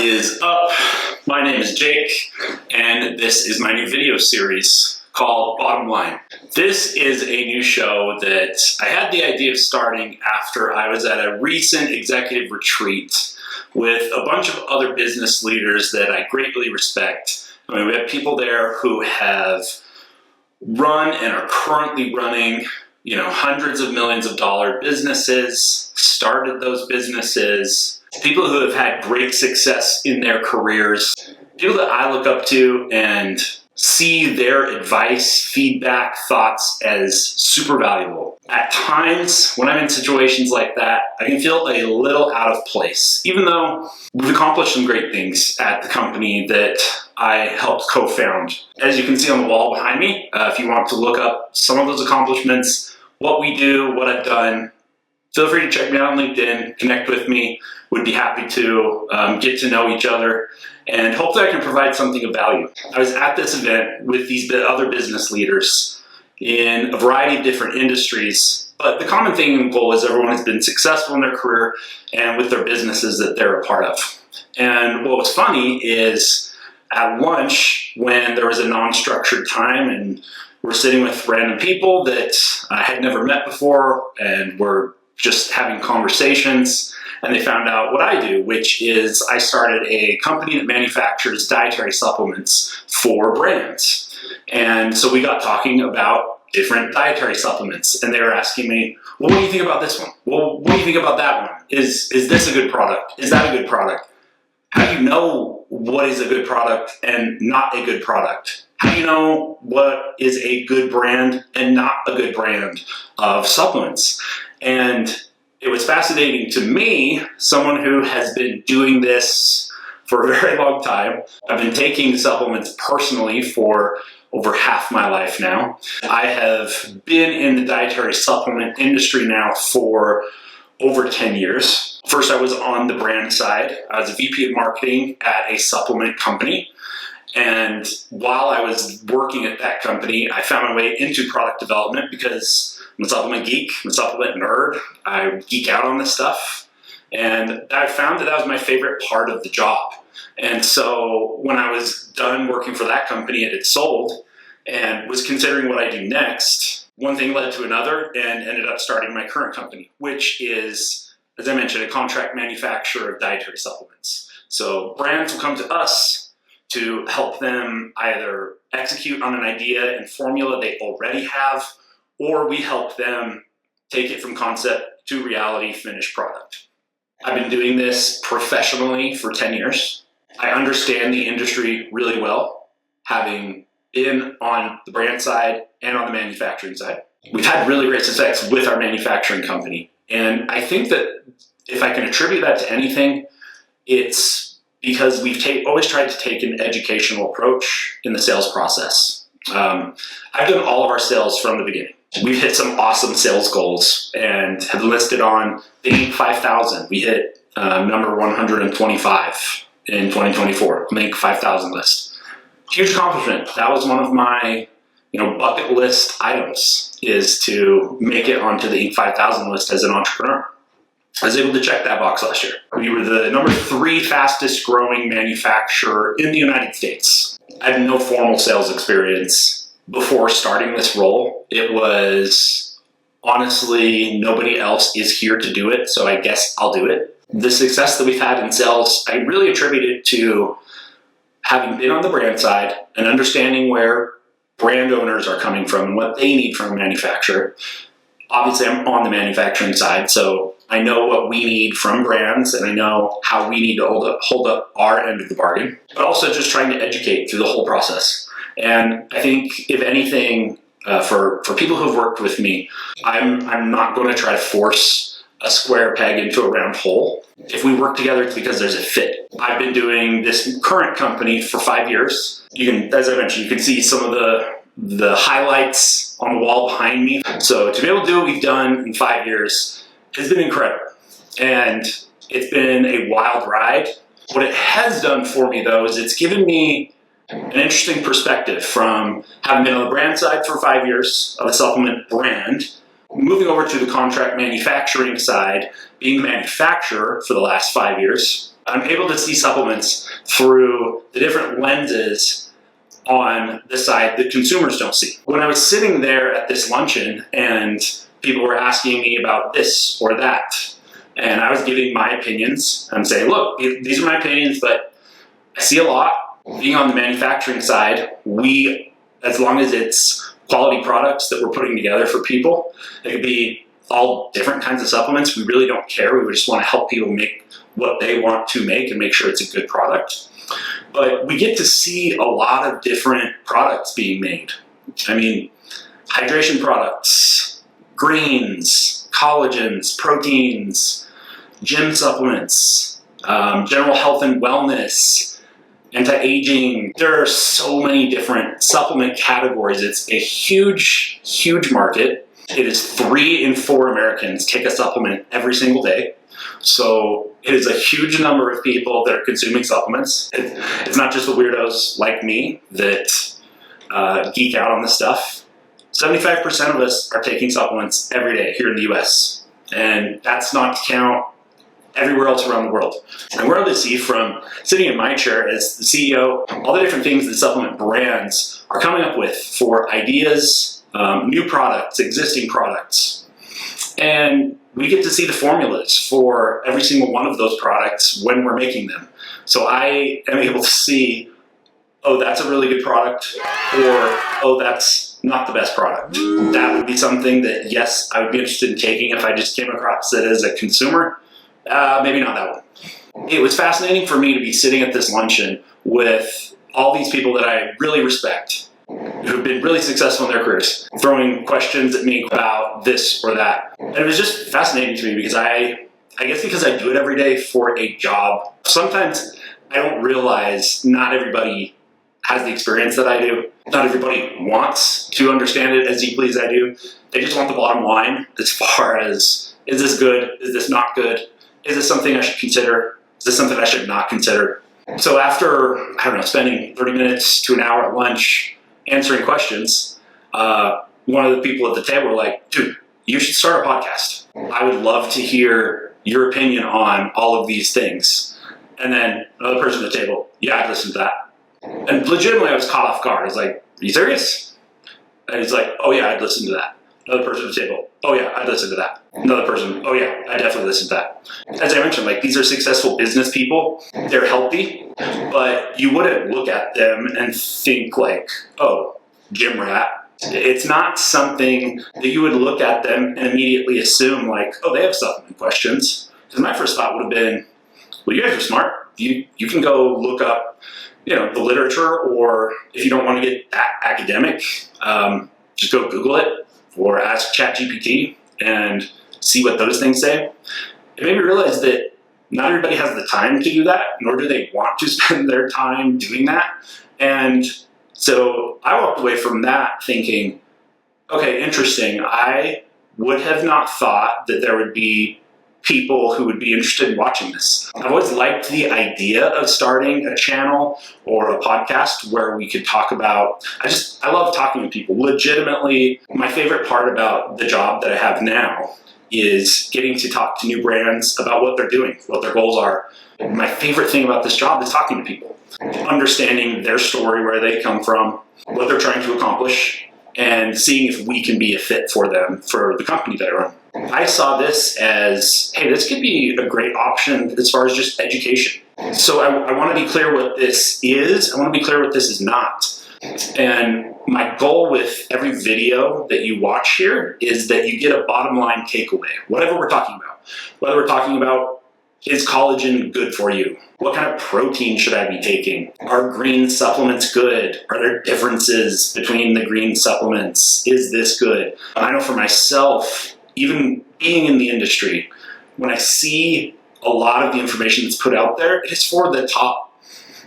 What is up? My name is Jake, and this is my new video series called Bottom Line. This is a new show that I had the idea of starting after I was at a recent executive retreat with a bunch of other business leaders that I greatly respect. I mean, we have people there who have run and are currently running, hundreds of millions of dollar businesses, started those businesses, people who have had great success in their careers, people that I look up to and see their advice, feedback, thoughts as super valuable. At times, when I'm in situations like that, I can feel a little out of place, even though we've accomplished some great things at the company that I helped co-found. As you can see on the wall behind me, if you want to look up some of those accomplishments, what we do, what I've done, feel free to check me out on LinkedIn, connect with me. Would be happy to get to know each other, and hopefully I can provide something of value. I was at this event with these other business leaders in a variety of different industries, but the common thing and goal is everyone has been successful in their career and with their businesses that they're a part of. And what was funny is at lunch, when there was a non-structured time and we're sitting with random people that I had never met before and we're just having conversations, and they found out what I do, which is I started a company that manufactures dietary supplements for brands. And so we got talking about different dietary supplements, and they were asking me, well, what do you think about this one? Well, what do you think about that one? Is this a good product? Is that a good product? How do you know what is a good product and not a good product? How do you know what is a good brand and not a good brand of supplements? And it was fascinating to me, someone who has been doing this for a very long time. I've been taking supplements personally for over half my life now. I have been in the dietary supplement industry now for over 10 years. First, I was on the brand side. I was a VP of marketing at a supplement company. And while I was working at that company, I found my way into product development because I'm a supplement geek, I'm a supplement nerd. I geek out on this stuff. And I found that was my favorite part of the job. And so when I was done working for that company, it had sold and was considering what I do next, one thing led to another and ended up starting my current company, which is, as I mentioned, a contract manufacturer of dietary supplements. So brands will come to us to help them either execute on an idea and formula they already have, or we help them take it from concept to reality, finished product. I've been doing this professionally for 10 years. I understand the industry really well, having been on the brand side and on the manufacturing side. We've had really great success with our manufacturing company. And I think that if I can attribute that to anything, it's because we've always tried to take an educational approach in the sales process. I've done all of our sales from the beginning. We've hit some awesome sales goals and have listed on the Inc. 5000. We hit number 125 in 2024, the Inc. 5000 list. Huge accomplishment. That was one of my bucket list items, is to make it onto the Inc. 5000 list as an entrepreneur. I was able to check that box last year. We were the number 3 fastest growing manufacturer in the United States. I had no formal sales experience before starting this role. It was honestly, nobody else is here to do it, so I guess I'll do it. The success that we've had in sales, I really attribute it to having been on the brand side and understanding where brand owners are coming from and what they need from a manufacturer. Obviously, I'm on the manufacturing side, so I know what we need from brands, and I know how we need to hold up our end of the bargain, but also just trying to educate through the whole process. And I think, if anything, for people who've worked with me, I'm not going to try to force a square peg into a round hole. If we work together, it's because there's a fit. I've been doing this current company for 5 years. You can, as I mentioned, you can see some of the highlights on the wall behind me. So to be able to do what we've done in 5 years has been incredible. And it's been a wild ride. What it has done for me, though, is it's given me an interesting perspective from having been on the brand side for 5 years of a supplement brand, moving over to the contract manufacturing side, being the manufacturer for the last 5 years, I'm able to see supplements through the different lenses on the side that consumers don't see. When I was sitting there at this luncheon and people were asking me about this or that, and I was giving my opinions and saying, look, these are my opinions, but I see a lot. Being on the manufacturing side, as long as it's quality products that we're putting together for people, it could be all different kinds of supplements. We really don't care. We just want to help people make what they want to make and make sure it's a good product. But we get to see a lot of different products being made. I mean, hydration products, greens, collagens, proteins, gym supplements, general health and wellness, anti-aging. There are so many different supplement categories. It's a huge, huge market. It is 3 in 4 Americans take a supplement every single day. So it is a huge number of people that are consuming supplements. It's not just the weirdos like me that geek out on this stuff. 75% of us are taking supplements every day here in the US. And that's not to count everywhere else around the world. And we're able to see from sitting in my chair as the CEO, all the different things that supplement brands are coming up with for ideas, new products, existing products. And we get to see the formulas for every single one of those products when we're making them. So I am able to see, oh, that's a really good product, or, oh, that's not the best product. That would be something that, yes, I would be interested in taking if I just came across it as a consumer. Maybe not that one. It was fascinating for me to be sitting at this luncheon with all these people that I really respect, who've been really successful in their careers, throwing questions at me about this or that. And it was just fascinating to me because I guess because I do it every day for a job, sometimes I don't realize not everybody has the experience that I do. Not everybody wants to understand it as deeply as I do. They just want the bottom line as far as, is this good? Is this not good? Is this something I should consider? Is this something I should not consider? So after, I don't know, spending 30 minutes to an hour at lunch answering questions, one of the people at the table were like, dude, you should start a podcast. I would love to hear your opinion on all of these things. And then another person at the table, yeah, I'd listen to that. And legitimately, I was caught off guard. I was like, are you serious? And he's like, oh yeah, I'd listen to that. Another person at the table, oh yeah, I'd listen to that. Another person, oh yeah, I definitely listen to that. As I mentioned, like, these are successful business people. They're healthy, but you wouldn't look at them and think like, oh, gym rat. It's not something that you would look at them and immediately assume like, oh, they have supplement questions. Because my first thought would have been, well, you guys are smart. You can go look up, the literature, or if you don't want to get that academic, just go Google it or ask ChatGPT and see what those things say. It made me realize that not everybody has the time to do that, nor do they want to spend their time doing that. And so I walked away from that thinking, okay, interesting. I would have not thought that there would be people who would be interested in watching this. I've always liked the idea of starting a channel or a podcast where we could talk about, I love talking to people. Legitimately, my favorite part about the job that I have now is getting to talk to new brands about what they're doing, what their goals are. My favorite thing about this job is talking to people, understanding their story, where they come from, what they're trying to accomplish, and seeing if we can be a fit for them, for the company that I run. I saw this as, hey, this could be a great option as far as just education. So I want to be clear what this is. I want to be clear what this is not. And my goal with every video that you watch here is that you get a bottom line takeaway, whatever we're talking about. Whether we're talking about, is collagen good for you? What kind of protein should I be taking? Are green supplements good? Are there differences between the green supplements? Is this good? I know for myself, even being in the industry, when I see a lot of the information that's put out there, it is for the top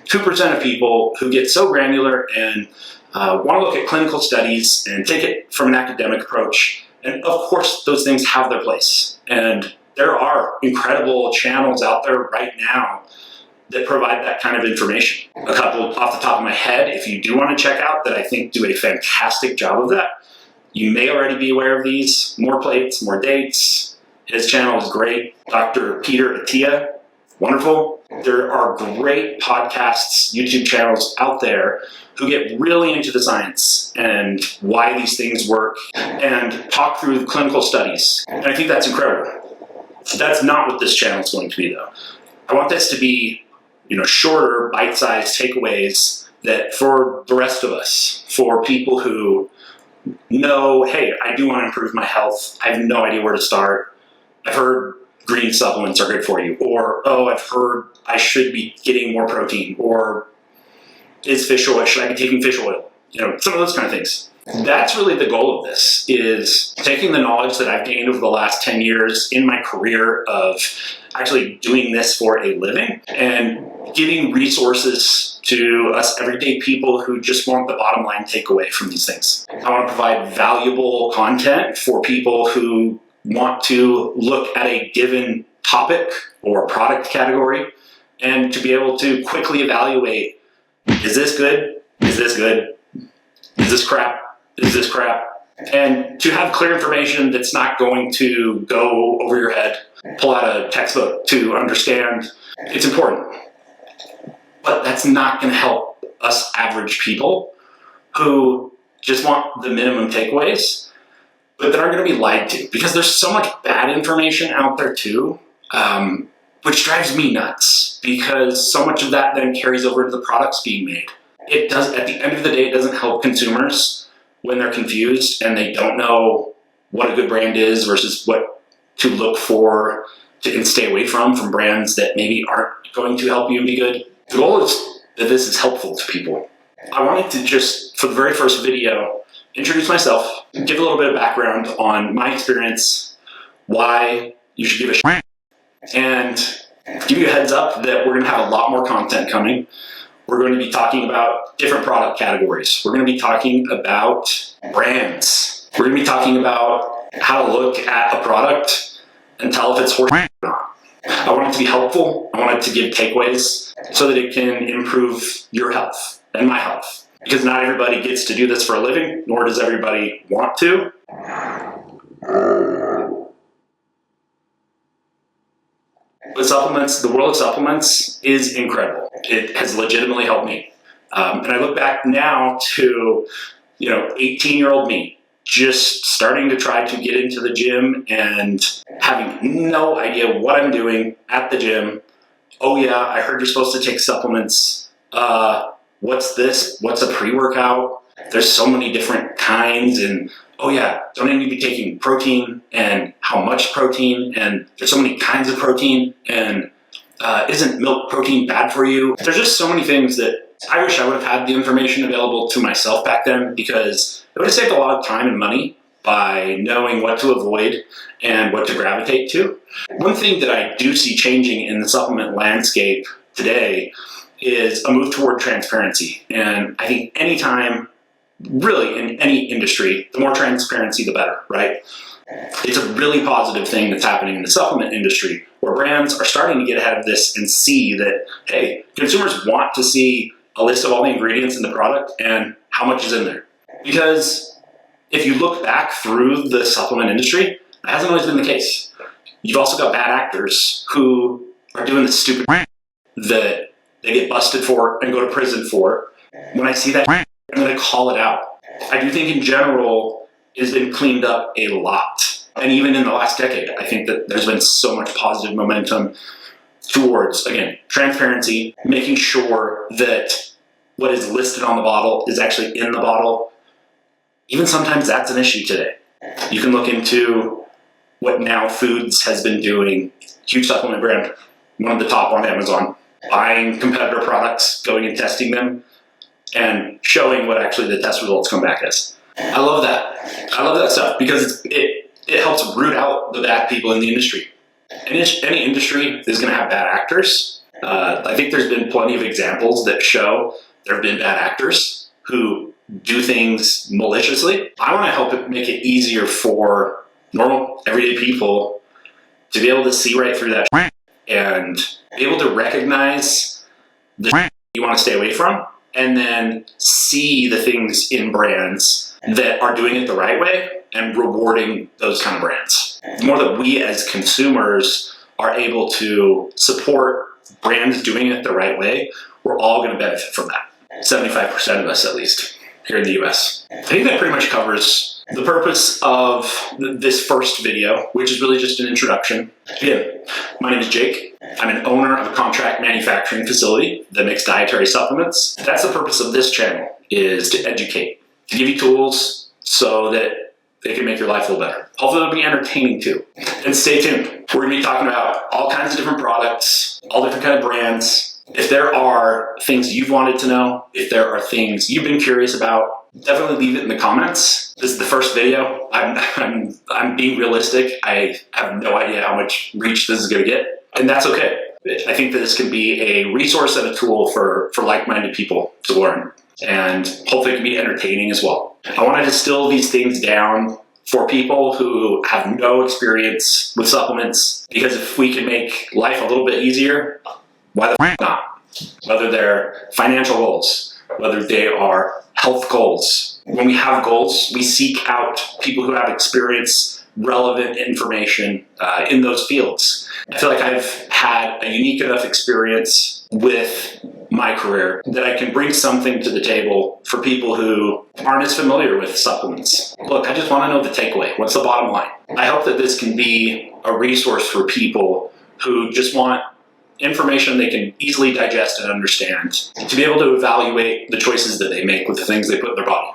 2% of people who get so granular and want to look at clinical studies and take it from an academic approach. And of course, those things have their place. And there are incredible channels out there right now that provide that kind of information. A couple off the top of my head, if you do want to check out, that I think do a fantastic job of that. You may already be aware of these. More Plates, More Dates. His channel is great. Dr. Peter Attia, wonderful. There are great podcasts, YouTube channels out there who get really into the science and why these things work and talk through the clinical studies. And I think that's incredible. That's not what this channel is going to be, though. I want this to be, shorter, bite-sized takeaways that for the rest of us, for people who know, hey, I do want to improve my health. I have no idea where to start. I've heard green supplements are good for you. Or, oh, I've heard I should be getting more protein. Or is fish oil, should I be taking fish oil? Some of those kind of things. That's really the goal of this, is taking the knowledge that I've gained over the last 10 years in my career of actually doing this for a living and giving resources to us everyday people who just want the bottom line takeaway from these things. I want to provide valuable content for people who want to look at a given topic or product category and to be able to quickly evaluate, is this good? Is this good? Is this crap? Is this crap? And to have clear information that's not going to go over your head, pull out a textbook to understand. It's important. But that's not going to help us average people who just want the minimum takeaways, but that aren't going to be lied to. Because there's so much bad information out there too, which drives me nuts, because so much of that then carries over to the products being made. It does, at the end of the day, it doesn't help consumers when they're confused and they don't know what a good brand is versus what to look for and stay away from brands that maybe aren't going to help you and be good. The goal is that this is helpful to people. I wanted to just, for the very first video, introduce myself, give a little bit of background on my experience, why you should give a shit, and give you a heads up that we're going to have a lot more content coming. We're going to be talking about different product categories. We're going to be talking about brands. We're going to be talking about how to look at a product and tell if it's horse or not. I want it to be helpful. I want it to give takeaways so that it can improve your health and my health. Because not everybody gets to do this for a living, nor does everybody want to. But supplements, the world of supplements is incredible. It has legitimately helped me. And I look back now to, 18-year-old me, just starting to try to get into the gym and having no idea what I'm doing at the gym. Oh yeah, I heard you're supposed to take supplements. What's this? What's a pre-workout? There's so many different kinds, and oh yeah, don't I need to be taking protein, and how much protein, and there's so many kinds of protein, and isn't milk protein bad for you? There's just so many things that I wish I would have had the information available to myself back then, because it would have saved a lot of time and money by knowing what to avoid and what to gravitate to. One thing that I do see changing in the supplement landscape today is a move toward transparency. And I think anytime, really in any industry, the more transparency, the better, right? It's a really positive thing that's happening in the supplement industry, where brands are starting to get ahead of this and see that, hey, consumers want to see a list of all the ingredients in the product and how much is in there. Because if you look back through the supplement industry, that hasn't always been the case. You've also got bad actors who are doing the stupid that they get busted for and go to prison for. When I see that, I'm going to call it out. I do think in general it has been cleaned up a lot. And even in the last decade, I think that there's been so much positive momentum towards, again, transparency, making sure that what is listed on the bottle is actually in the bottle. Even sometimes that's an issue today. You can look into what Now Foods has been doing, huge supplement brand, one of the top on Amazon, buying competitor products, going and testing them, and showing what actually the test results come back as. I love that. I love that stuff because it helps root out the bad people in the industry. Any industry is going to have bad actors. I think there's been plenty of examples that show there have been bad actors who do things maliciously. I want to help it make it easier for normal, everyday people to be able to see right through that and be able to recognize the you want to stay away from, and then see the things in brands that are doing it the right way and rewarding those kind of brands. The more that we as consumers are able to support brands doing it the right way, we're all going to benefit from that. 75% of us, at least, here in the US. I think that pretty much covers the purpose of this first video, which is really just an introduction. Again, my name is Jake. I'm an owner of a contract manufacturing facility that makes dietary supplements. That's the purpose of this channel, is to educate, to give you tools so that they can make your life a little better. Hopefully it'll be entertaining too. And stay tuned. We're gonna be talking about all kinds of different products, all different kind of brands. If there are things you've wanted to know, if there are things you've been curious about, definitely leave it in the comments. This is the first video. I'm being realistic. I have no idea how much reach this is gonna get, and that's okay. I think that this can be a resource and a tool for like-minded people to learn, and hopefully it can be entertaining as well. I want to distill these things down for people who have no experience with supplements, because if we can make life a little bit easier, why the f not? Whether they're financial goals, whether they are health goals. When we have goals, we seek out people who have experience, relevant information in those fields. I feel like I've had a unique enough experience with my career that I can bring something to the table for people who aren't as familiar with supplements. Look, I just want to know the takeaway. What's the bottom line? I hope that this can be a resource for people who just want information they can easily digest and understand, to be able to evaluate the choices that they make with the things they put in their body.